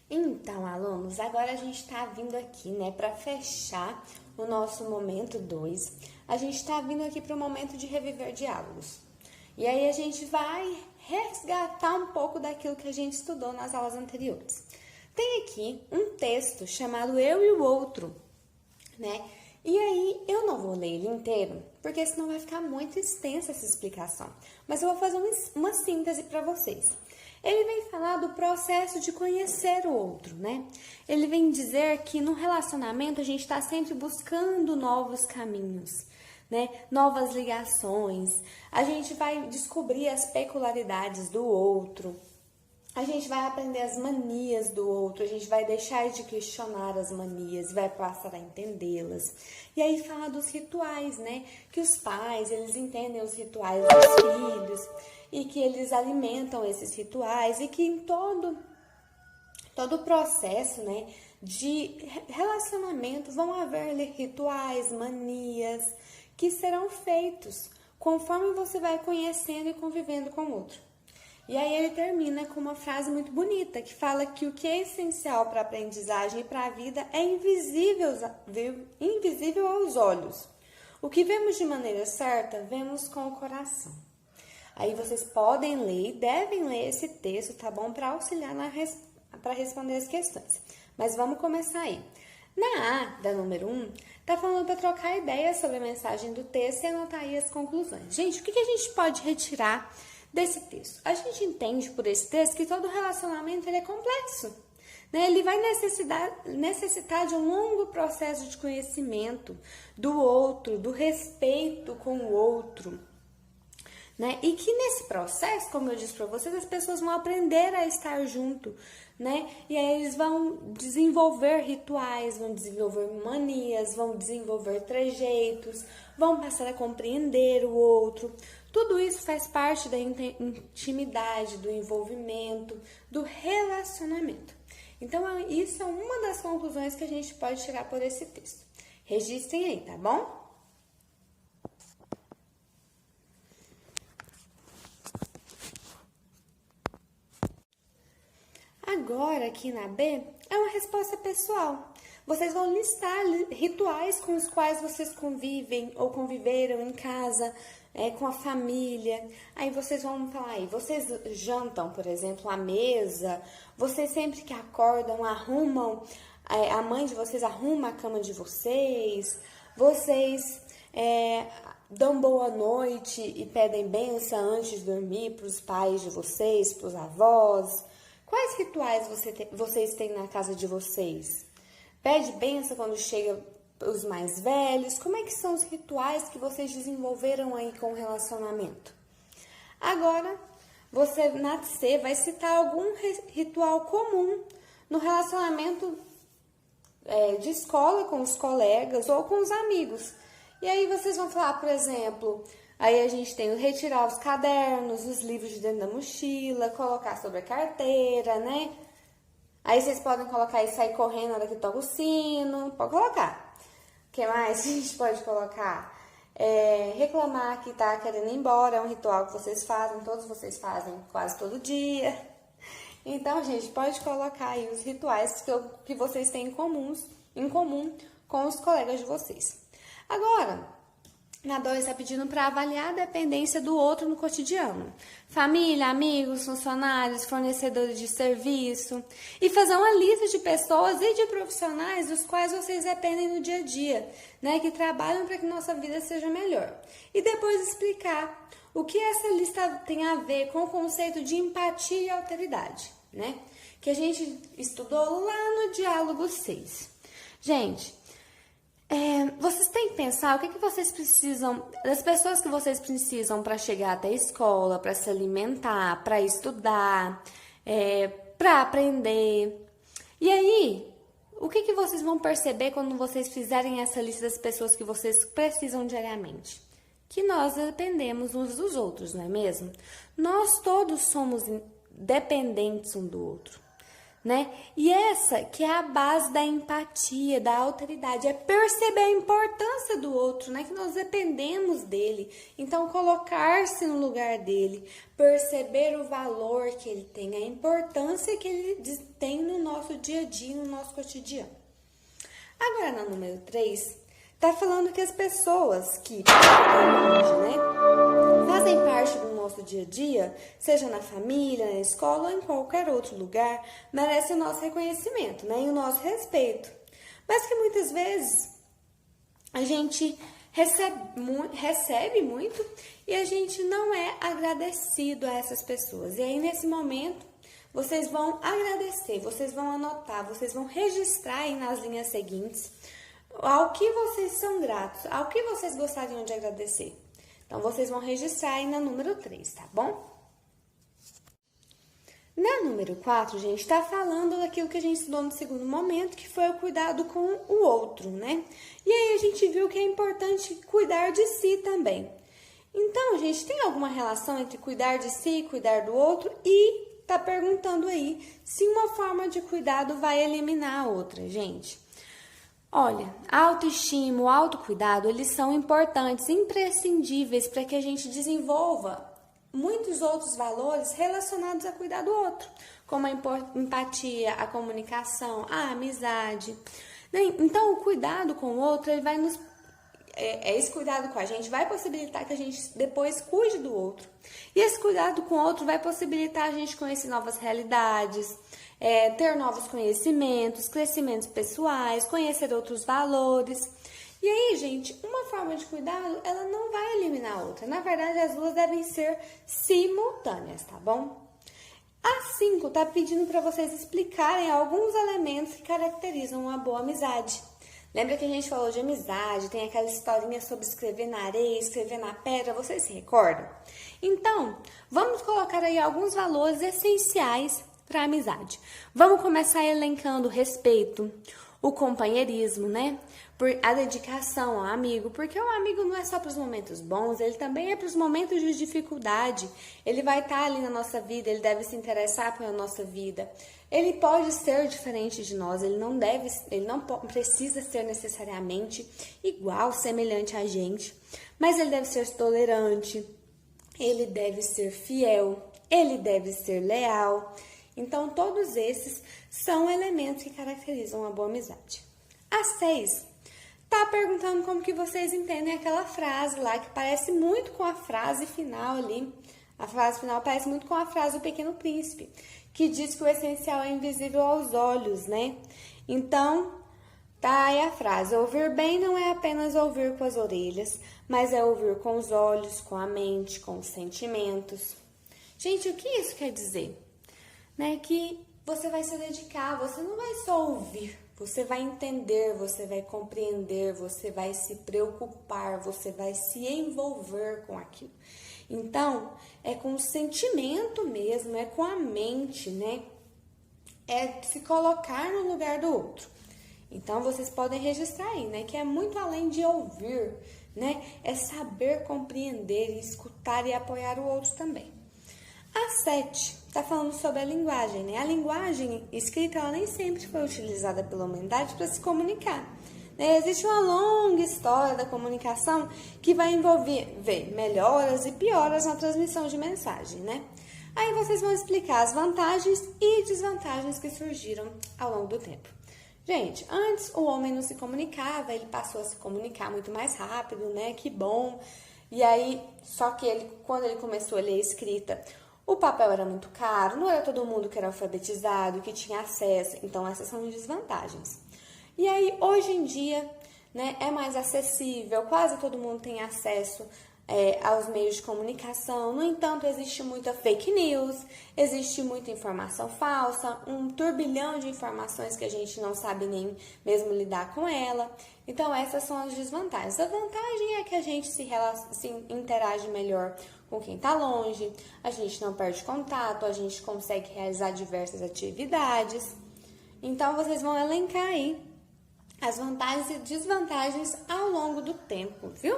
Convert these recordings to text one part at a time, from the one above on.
Então, alunos, agora a gente está vindo aqui, né, para fechar o nosso momento 2. A gente está vindo aqui para o momento de reviver diálogos. E aí a gente vai resgatar um pouco daquilo que a gente estudou nas aulas anteriores. Tem aqui um texto chamado Eu e o Outro, né? E aí eu não vou ler ele inteiro, porque senão vai ficar muito extensa essa explicação. Mas eu vou fazer uma síntese para vocês. Ele vem falar do processo de conhecer o outro, né? Ele vem dizer que no relacionamento a gente está sempre buscando novos caminhos, né? Novas ligações. A gente vai descobrir as peculiaridades do outro. A gente vai aprender as manias do outro, a gente vai deixar de questionar as manias, vai passar a entendê-las. E aí fala dos rituais, né? Que os pais, eles entendem os rituais dos filhos e que eles alimentam esses rituais e que em todo o processo, né, de relacionamento vão haver rituais, manias que serão feitos conforme você vai conhecendo e convivendo com o outro. E aí ele termina com uma frase muito bonita, que fala que o que é essencial para a aprendizagem e para a vida é invisível aos olhos. O que vemos de maneira certa, vemos com o coração. Aí vocês podem ler e devem ler esse texto, tá bom? Para auxiliar para responder as questões. Mas vamos começar aí. Na A, da número 1, tá falando para trocar ideias sobre a mensagem do texto e anotar aí as conclusões. Gente, o que a gente pode retirar desse texto? A gente entende por esse texto que todo relacionamento ele é complexo, né? Ele vai necessitar de um longo processo de conhecimento do outro, do respeito com o outro, né? E que nesse processo, como eu disse para vocês, as pessoas vão aprender a estar junto, né? E aí eles vão desenvolver rituais, vão desenvolver manias, vão desenvolver trejeitos, vão passar a compreender o outro. Tudo isso faz parte da intimidade, do envolvimento, do relacionamento. Então, isso é uma das conclusões que a gente pode tirar por esse texto. Registrem aí, tá bom? Agora, aqui na B, é uma resposta pessoal. Vocês vão listar rituais com os quais vocês convivem ou conviveram em casa, com a família. Aí vocês vão falar aí, vocês jantam, por exemplo, à mesa, vocês sempre que acordam arrumam, a mãe de vocês arruma a cama de vocês, vocês dão boa noite e pedem bênção antes de dormir para os pais de vocês, para os avós. Quais rituais vocês têm na casa de vocês? Pede bênção quando chega os mais velhos? Como é que são os rituais que vocês desenvolveram aí com o relacionamento? Agora, você na C vai citar algum ritual comum no relacionamento de escola com os colegas ou com os amigos. E aí vocês vão falar, por exemplo, aí a gente tem retirar os cadernos, os livros de dentro da mochila, colocar sobre a carteira, né? Aí vocês podem colocar e sair correndo na hora que toca o sino, pode colocar. O que mais a gente pode colocar? Reclamar que tá querendo ir embora, é um ritual que vocês fazem, todos vocês fazem quase todo dia. Então, gente, pode colocar aí os rituais que vocês têm em comum com os colegas de vocês. Agora, na 2 está pedindo para avaliar a dependência do outro no cotidiano. Família, amigos, funcionários, fornecedores de serviço. E fazer uma lista de pessoas e de profissionais dos quais vocês dependem no dia a dia, né? Que trabalham para que nossa vida seja melhor. E depois explicar o que essa lista tem a ver com o conceito de empatia e alteridade, né? Que a gente estudou lá no diálogo 6. Gente, vocês têm que pensar o que vocês precisam, das pessoas que vocês precisam para chegar até a escola, para se alimentar, para estudar, para aprender. E aí, o que vocês vão perceber quando vocês fizerem essa lista das pessoas que vocês precisam diariamente? Que nós dependemos uns dos outros, não é mesmo? Nós todos somos dependentes um do outro. né? E essa que é a base da empatia, da alteridade, é perceber a importância do outro, né? Que nós dependemos dele. Então, colocar-se no lugar dele, perceber o valor que ele tem, a importância que ele tem no nosso dia a dia, no nosso cotidiano. Agora, na número 3, tá falando que as pessoas que fazem parte do nosso dia a dia, seja na família, na escola ou em qualquer outro lugar, merecem o nosso reconhecimento, né? E o nosso respeito. Mas que muitas vezes a gente recebe muito e a gente não é agradecido a essas pessoas. E aí, nesse momento, vocês vão agradecer, vocês vão anotar, vocês vão registrar aí nas linhas seguintes ao que vocês são gratos, ao que vocês gostariam de agradecer. Então, vocês vão registrar aí na número 3, tá bom? Na número 4, gente, tá falando daquilo que a gente estudou no segundo momento, que foi o cuidado com o outro, né? E aí, a gente viu que é importante cuidar de si também. Então, gente, tem alguma relação entre cuidar de si e cuidar do outro? E tá perguntando aí se uma forma de cuidado vai eliminar a outra, gente. Olha, a autoestima, o autocuidado, eles são importantes, imprescindíveis para que a gente desenvolva muitos outros valores relacionados a cuidar do outro, como a empatia, a comunicação, a amizade. Então, o cuidado com o outro, ele vai nos esse cuidado com a gente vai possibilitar que a gente depois cuide do outro. E esse cuidado com o outro vai possibilitar a gente conhecer novas realidades, ter novos conhecimentos, crescimentos pessoais, conhecer outros valores. E aí, gente, uma forma de cuidado, ela não vai eliminar a outra. Na verdade, as duas devem ser simultâneas, tá bom? A 5 tá pedindo para vocês explicarem alguns elementos que caracterizam uma boa amizade. Lembra que a gente falou de amizade, tem aquela historinha sobre escrever na areia, escrever na pedra, vocês se recordam? Então, vamos colocar aí alguns valores essenciais para a amizade. Vamos começar elencando o respeito, o companheirismo, né? A dedicação ao amigo, porque o amigo não é só para os momentos bons, ele também é para os momentos de dificuldade. Ele vai estar ali na nossa vida, ele deve se interessar pela nossa vida. Ele pode ser diferente de nós, ele não precisa ser necessariamente igual, semelhante a gente, mas ele deve ser tolerante, ele deve ser fiel, ele deve ser leal. Então, todos esses são elementos que caracterizam uma boa amizade. A 6 tá perguntando como que vocês entendem aquela frase lá, que parece muito com a frase final ali. A frase final parece muito com a frase do Pequeno Príncipe, que diz que o essencial é invisível aos olhos, né? Então, tá aí a frase: ouvir bem não é apenas ouvir com as orelhas, mas é ouvir com os olhos, com a mente, com os sentimentos. Gente, o que isso quer dizer? Né? Que você vai se dedicar, você não vai só ouvir, você vai entender, você vai compreender, você vai se preocupar, você vai se envolver com aquilo. Então, é com o sentimento mesmo, é com a mente, né? É se colocar no lugar do outro. Então, vocês podem registrar aí, né? Que é muito além de ouvir, né? É saber compreender, escutar e apoiar o outro também. A 7 está falando sobre a linguagem, né? A linguagem escrita, ela nem sempre foi utilizada pela humanidade para se comunicar. Existe uma longa história da comunicação que vai envolver melhoras e pioras na transmissão de mensagem, né? Aí vocês vão explicar as vantagens e desvantagens que surgiram ao longo do tempo. Gente, antes o homem não se comunicava, ele passou a se comunicar muito mais rápido, né? Que bom! E aí, só que quando ele começou a ler a escrita, o papel era muito caro, não era todo mundo que era alfabetizado, que tinha acesso, então essas são as desvantagens. E aí, hoje em dia, né, é mais acessível, quase todo mundo tem acesso aos meios de comunicação. No entanto, existe muita fake news, existe muita informação falsa, um turbilhão de informações que a gente não sabe nem mesmo lidar com ela. Então, essas são as desvantagens. A vantagem é que a gente se interage melhor com quem está longe, a gente não perde contato, a gente consegue realizar diversas atividades. Então, vocês vão elencar aí as vantagens e desvantagens ao longo do tempo, viu?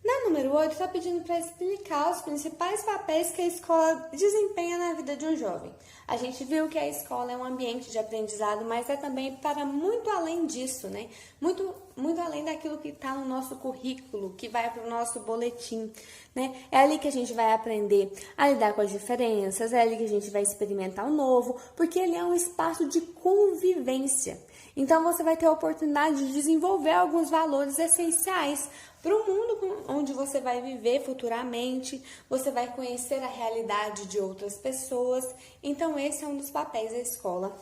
Na número 8, está pedindo para explicar os principais papéis que a escola desempenha na vida de um jovem. A gente viu que a escola é um ambiente de aprendizado, mas é também para muito além disso, né? Muito além daquilo que está no nosso currículo, que vai para o nosso boletim, né? É ali que a gente vai aprender a lidar com as diferenças, é ali que a gente vai experimentar o novo, porque ele é um espaço de convivência. Então, você vai ter a oportunidade de desenvolver alguns valores essenciais para o mundo onde você vai viver futuramente, você vai conhecer a realidade de outras pessoas. Então, esse é um dos papéis da escola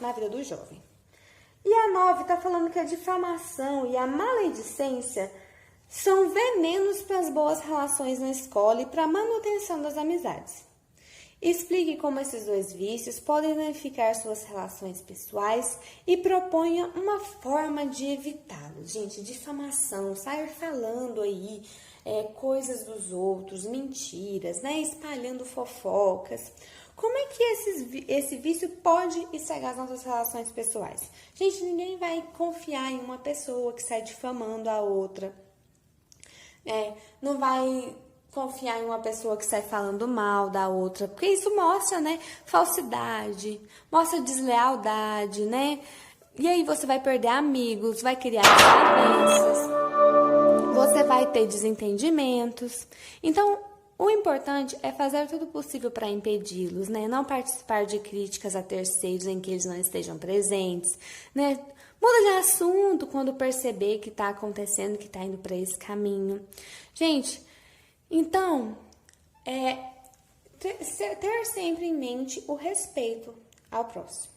na vida do jovem. E a 9 está falando que a difamação e a maledicência são venenos para as boas relações na escola e para a manutenção das amizades. Explique como esses dois vícios podem danificar suas relações pessoais e proponha uma forma de evitá-los. Gente, difamação, sair falando aí coisas dos outros, mentiras, né? Espalhando fofocas. Como é que esse vício pode estragar as nossas relações pessoais? Gente, ninguém vai confiar em uma pessoa que sai difamando a outra. Não vai confiar em uma pessoa que sai falando mal da outra, porque isso mostra, né, falsidade, mostra deslealdade, né? E aí você vai perder amigos, vai criar desavenças, você vai ter desentendimentos. Então, o importante é fazer tudo possível para impedi-los, né? Não participar de críticas a terceiros em que eles não estejam presentes, né? Muda de assunto quando perceber que está acontecendo, que está indo para esse caminho. Gente, então, ter sempre em mente o respeito ao próximo.